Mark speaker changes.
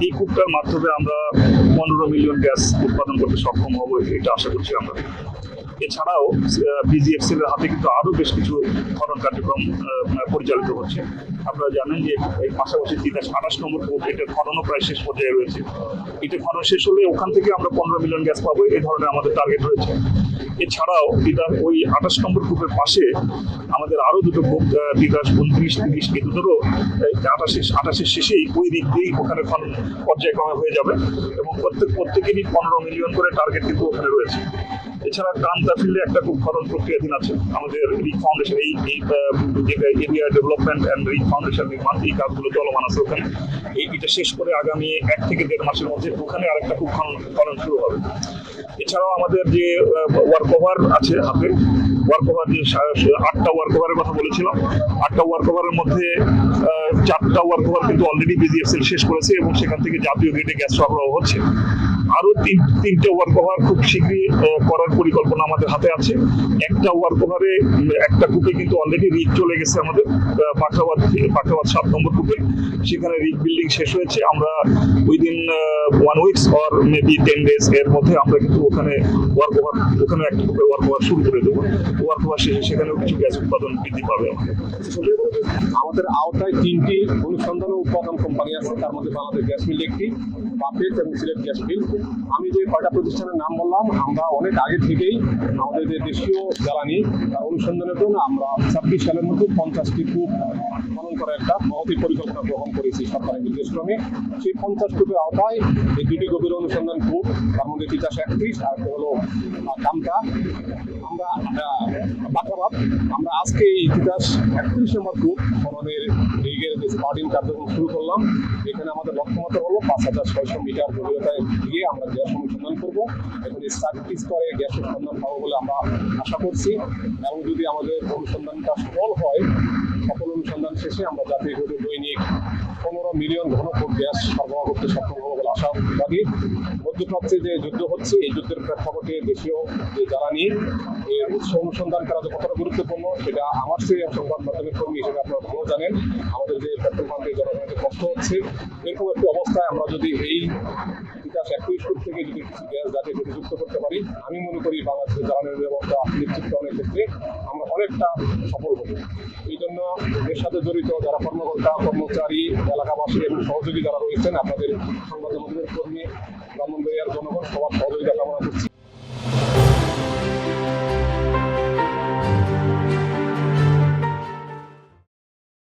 Speaker 1: এই কূপটার মাধ্যমে আমরা 15 মিলিয়ন গ্যাস উৎপাদন করতে সক্ষম হবো, এটা আশা করছি আমরা। এছাড়াও বিজিএফসিএল এর হাতে কিন্তু আরো বেশ কিছু খনন কার্যক্রম পরিচালিত হচ্ছে। আপনারা জানেন যে এই পাশাপাশি 28 নম্বর কূপ, এটা খননও প্রায় শেষ পর্যায়ে রয়েছে। এটা খনন শেষ হলে ওখান থেকে আমরা 15 মিলিয়ন গ্যাস পাবো, এই ধরনের আমাদের টার্গেট রয়েছে। এছাড়াও এটা ওই 28 নম্বর কূপের পাশে আমাদের আরো দুটো কূপ, 29, 30 এই দুটোরও 28 শেষেই ওই দিক দিয়েই ওখানে খনন পর্যায়ক্রমে হয়ে যাবে এবং প্রত্যেকেরই 15 মিলিয়ন করে টার্গেট কিন্তু ওখানে রয়েছে। এছাড়া কান্তা ফিল্ডে একটা খুব খনন প্রক্রিয়াধীন আছে আমাদের রিক ফাউন্ডেশন, এই যেটা এরিয়া ডেভেলপমেন্ট অ্যান্ড রিক ফাউন্ডেশন নির্মাণ, এই কাজগুলো চলমান আছে ওখানে। এইটা শেষ করে আগামী 1 থেকে 1.5 মাসের মধ্যে ওখানে আরেকটা খুব খনন শুরু হবে। এছাড়াও আমাদের যে ওয়ার্ক ওভার আছে হাতে, ওয়ার্ক ওভার যে 8টা ওয়ার্ক ওভারের কথা বলেছিলাম, 8টা ওয়ার্ক ওভারের মধ্যে 4টা ওয়ার্ক ওভার কিন্তু অলরেডি বিজিএফসিএল শেষ করেছে এবং সেখান থেকে জাতীয় গ্রিডে গ্যাস সরবরাহ হচ্ছে। আরো তিনটে ওয়ার্ক ওভার খুব শীঘ্রই করার পরিকল্পনা আমাদের হাতে আছে। একটা ওয়ার্ক ওভারে একটা কূপে কিন্তু অলরেডি রিক চলে গেছে আমাদের, পাখাবাদ 7 নম্বর কূপে, সেখানে রিক বিল্ডিং শেষ হয়েছে। আমরা within 1 weeks or maybe 10 days এর মধ্যে আমরা কিন্তু ওখানে একটা কূপে ওয়ার্ক ওভার শুরু করে দেবো। ওয়ার্ক ওভার শেষে সেখানেও কিছু গ্যাস উৎপাদন বৃদ্ধি পাবে।
Speaker 2: আমাদের আওতায় 3টি অনুসন্ধান ও উৎপাদন কোম্পানি আছে, তার মধ্যে বাংলাদেশ গ্যাস মিল একটি, বাফেট এবং সিলেট গ্যাস মিল। আমি যে কয়টা প্রতিষ্ঠানের নাম বললাম, আমরা অনেক আগে থেকেই আমাদের যে দেশীয় জ্বালানি অনুসন্ধানের জন্য আমরা 26 সালের মধ্যে 50টি কূপ খনন করার একটা মহতী পরিকল্পনা গ্রহণ করেছি সরকারের নির্দেশক্রমে। সেই 50 কূপের আওতায় এই 2টি গভীর অনুসন্ধান কূপ, তার মধ্যে 31 আর একটা হলো কামতা, আমরা বাকাবাদ। আমরা আজকে এই 31 নম্বর কূপ খননের রিগের স্পার্টিং কার্যক্রম শুরু করলাম। এখানে আমাদের লক্ষ্যমাত্রা হলো 5600 মিটার গভীরতায় গিয়ে আমরা গ্যাস অনুসন্ধান করবো। এখানে 4টি স্তরে গ্যাস অনুসন্ধান পাবো বলে আমরা আশা করছি এবং যদি আমাদের অনুসন্ধানটা সফল হয়, সকল অনুসন্ধান শেষে আমরা জাতীয় গ্রিডে দৈনিক 15 মিলিয়ন ঘনফুট গ্যাস সরবরাহ করতে সক্ষম হবো বলে আশাবাদী। মধ্যপ্রাচ্যে যে যুদ্ধ হচ্ছে, এই যুদ্ধের প্রেক্ষাপটে দেশীয় যে জ্বালানি এর উৎস অনুসন্ধান করা যে কতটা গুরুত্বপূর্ণ, সেটা আমার সেই সংবাদ মাধ্যমের কর্মী হিসেবে আপনারা ভালো জানেন। আমাদের যে পেট্রোল পাম্পে জনগণের কষ্ট হচ্ছে, এরকম একটি অবস্থায় আমরা যদি এই 21 ফুট থেকে যদি কিছু গ্যাস জাতীয় গ্রিডে যুক্ত করতে পারি, আমি মনে করি বাংলাদেশের জ্বালানির ব্যবস্থা নিশ্চিতকরণের ক্ষেত্রে আমরা অনেকটা সফল হব। এই জন্য এর সাথে জড়িত যারা কর্মকর্তা, কর্মচারী, এলাকাবাসী এবং সহযোগী যারা রয়েছেন, আপনাদের সংবাদ মাধ্যমের কর্মী, ব্রাহ্মণবাড়িয়ার জনগণ সবার সহযোগিতা কামনা